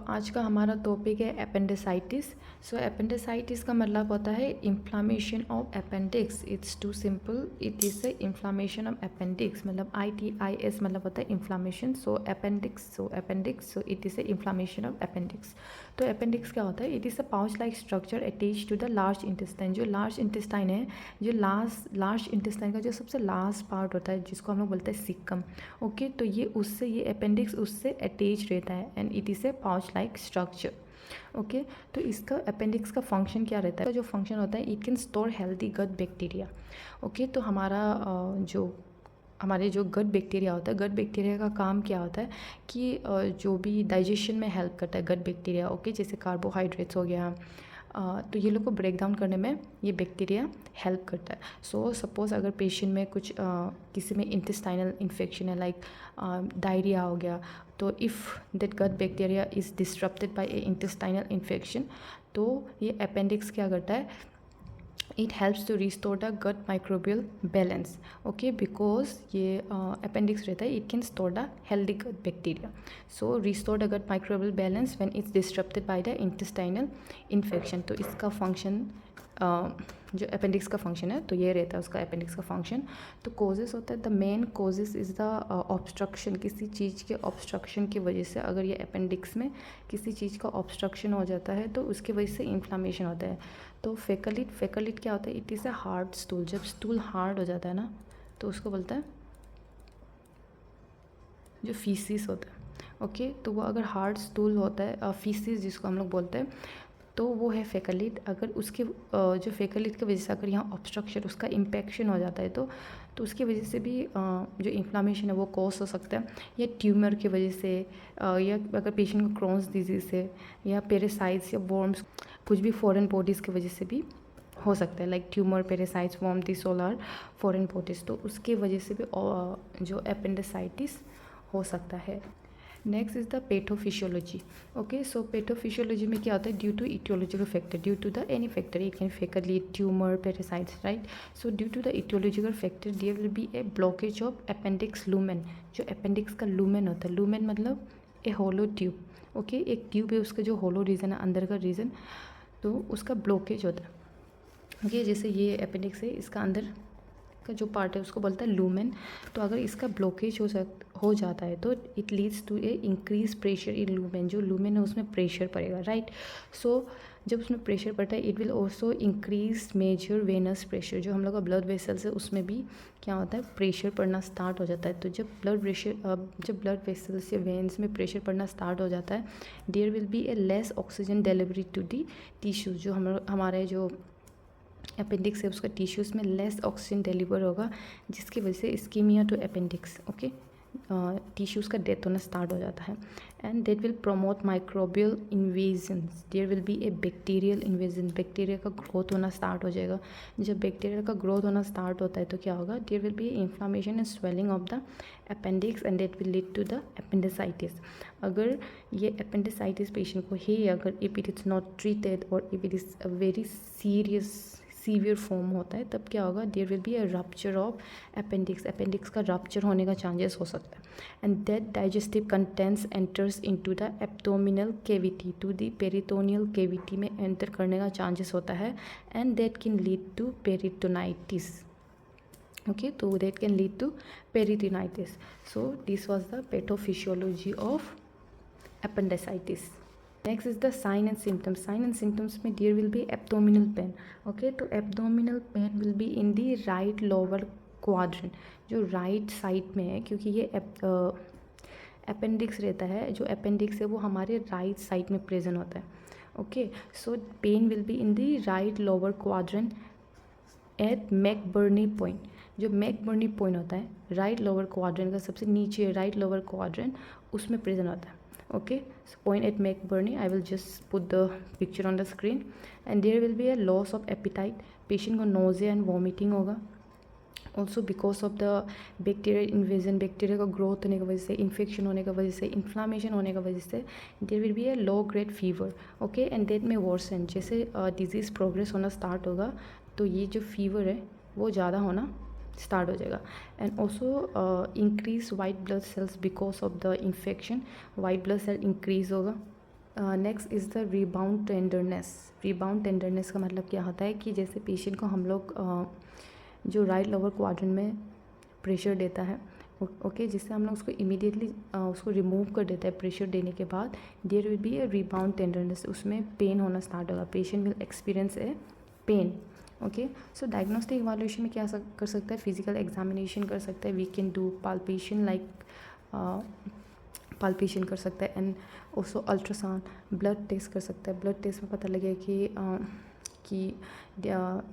आज का हमारा टॉपिक है अपेंडिसाइटिस। अपेंडिसाइटिस का मतलब होता है inflammation of appendix. It's too simple, it is a inflammation of appendix, मतलब ITIS मतलब होता है inflammation. Appendix it is a inflammation of appendix. तो अपेंडिक्स क्या होता है? It is a pouch like structure attach to the large intestine. जो large intestine है, जो लार्ज इंटेस्टाइन का जो सबसे लास्ट पार्ट होता है, जिसको हम लोग बोलते हैं सिक्कम। ओके, तो ये अपेंडिक्स उससे अटैच रहता है and it is A pouch like structure. Okay, तो इसका अपेंडिक्स का फंक्शन क्या रहता है? जो फंक्शन होता है, it can store healthy gut bacteria. Okay, तो हमारे जो गट बैक्टीरिया होता है, गट बैक्टीरिया का काम क्या होता है कि जो भी डाइजेशन में हेल्प करता है गट बैक्टीरिया। ओके, जैसे कार्बोहाइड्रेट्स हो गया, तो ये लोग को ब्रेक डाउन करने में ये बैक्टीरिया हेल्प करता है। सपोज़ अगर पेशेंट में कुछ किसी में इंटेस्टाइनल इन्फेक्शन है, लाइक डायरिया हो गया, तो if that gut bacteria is disturbed by a intestinal infection, तो ये अपेंडिक्स क्या करता है? It helps to restore the gut microbial balance. Okay, because ये अपेंडिक्स रहता है, it can store the healthy gut bacteria. So restore the gut microbial balance when it's disturbed by the intestinal infection. तो इसका function, जो appendix का function है, तो ये रहता है उसका अपेंडिक्स का फंक्शन। तो कोजेस होता है, the main causes is the obstruction. किसी चीज़ के ऑब्स्ट्रक्शन की वजह से, अगर ये अपेंडिक्स में किसी चीज़ का ऑब्स्ट्रक्शन हो जाता है, तो उसकी वजह से इन्फ्लामेशन होता है। तो फेकलिट क्या होता है? It is a hard stool. जब स्टूल हार्ड हो जाता है ना, तो उसको बोलता है जो फीसिस होता है। ओके, तो वो अगर हार्ड स्टूल होता है, फीसिस जिसको हम लोग बोलते हैं, तो वो है फेकलिट। अगर उसके जो फेकलिट की वजह से अगर यहाँ ऑब्स्ट्रक्शन, उसका इम्पेक्शन हो जाता है, तो उसकी वजह से भी जो इन्फ्लामेशन है वो कॉज हो सकता है, या ट्यूमर की वजह से, या अगर पेशेंट को क्रॉन्स डिजीज़ है, या पेरासाइट्स या वर्म्स, कुछ भी फॉरेन बॉडीज़ की वजह से भी हो सकता है, like tumour, parasites, worm, this all are foreign bodies. तो उसकी वजह से भी जो अपेंडिसाइटिस हो सकता है। Next is the pathophysiology. Okay, so pathophysiology में क्या होता है? Due to etiological factor, due to the any factor, it can fecalith, tumour, parasites, right. So due to the etiological factor there will be a blockage of appendix lumen. जो appendix का lumen होता है, lumen मतलब a hollow tube. Okay, एक tube है, उसका जो होलो reason है, अंदर का रीजन, तो उसका ब्लॉकेज होता है। ओके, जैसे ये अपेंडिक्स है, इसका अंदर का जो पार्ट है उसको बोलता है लूमेन। तो अगर इसका ब्लॉकेज हो जाता है, तो it leads to a increase pressure in lumen. जो लूमेन है उसमें प्रेशर पड़ेगा, राइट। सो जब उसमें प्रेशर पड़ता है, it will also increase major venous pressure. जो हम लोग का ब्लड वेसल्स है, उसमें भी क्या होता है? प्रेशर पड़ना स्टार्ट हो जाता है। तो जब ब्लड वेसल्स या वेन्स में प्रेशर पड़ना स्टार्ट हो जाता है, there will be a less oxygen delivery to the tissues. जो हमारे जो अपेंडिक्स है, उसका टिश्यूज़ में लेस ऑक्सीजन डिलीवर होगा, जिसकी वजह से ischaemia to appendix, okay, tissues का डेथ होना स्टार्ट हो जाता है। And that will promote microbial invasion. There will be a bacterial invasion. Bacteria का ग्रोथ होना स्टार्ट हो जाएगा। जब बैक्टीरिया का ग्रोथ होना स्टार्ट होता है, तो क्या होगा? There will be inflammation and swelling of the appendix and that will lead to the appendicitis. अगर ये अपेंडिसाइटिस पेशेंट को है, अगर if it is not treated और if it is a very severe form होता है, तब क्या होगा? There will be a rupture of appendix. Appendix का रप्चर होने का चांसेस हो सकता है। And that digestive contents enters into the abdominal cavity, to the peritoneal cavity में एंटर करने का चांसेस होता है। And that can lead to peritonitis. Okay, तो that can lead to peritonitis. So this was the pathophysiology of appendicitis. Next is the sign and symptoms. Sign and symptoms में there will be abdominal pain. Okay, तो abdominal pain will be in the right lower quadrant, जो right side में है, क्योंकि ये appendix रहता है। जो अपेंडिक्स है वो हमारे राइट साइड में प्रेजेंट होता है। Okay, so pain will be in the right lower quadrant at McBurney point. जो मैकबर्नी पॉइंट होता है राइट लोअर क्वाड्रेंट का सबसे नीचे, राइट लोअर क्वाड्रेंट, उसमें प्रेजेंट होता है। Okay, so point at McBurney. I will just put the picture on the screen. And there will be a loss of appetite. Patient को nausea and vomiting होगा. Also because of the bacterial invasion, bacteria का growth होने की वजह से, infection होने की वजह से, inflammation होने की वजह से, there will be a low grade fever. Okay, and that may worsen. जैसे disease progress होना start होगा, तो ये जो fever है वो ज़्यादा होना स्टार्ट हो जाएगा। And also increase white blood cells because of the infection. White blood cell increase होगा। Next is the rebound tenderness. Rebound tenderness का मतलब क्या होता है कि जैसे पेशेंट को हम लोग जो राइट लोअर क्वाड्रेंट में प्रेशर देता है, ओके, जिससे हम लोग उसको इमीडिएटली उसको रिमूव कर देता है प्रेशर देने के बाद, there will be a rebound tenderness, उसमें पेन होना स्टार्ट होगा, patient will experience a pain. Okay, so diagnostic evaluation में क्या कर सकता है, फिजिकल एग्जामिनेशन कर सकता है, we can do palpation like palpation कर सकता है, and also ultrasound blood test कर सकता है। ब्लड टेस्ट में पता लगेगा कि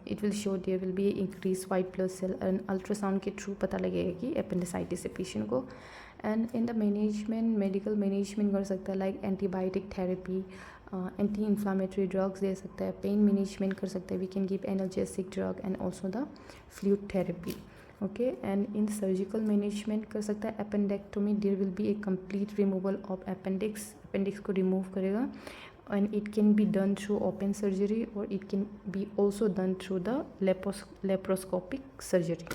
it will show there will be increase white blood cell, and ultrasound के थ्रू पता लगेगा कि अपेंडिसाइटिस है पेशेंट को। And in the management, medical management कर सकता है like antibiotic therapy, anti inflammatory drugs दे सकता है, पेन मैनेजमेंट कर सकता है, we can give analgesic drug and also the fluid therapy. Okay, and in surgical management कर सकता है appendectomy, there will be a complete removal of appendix को रिमूव करेगा, and it can be done through open surgery और it can be also done through the laparoscopic surgery.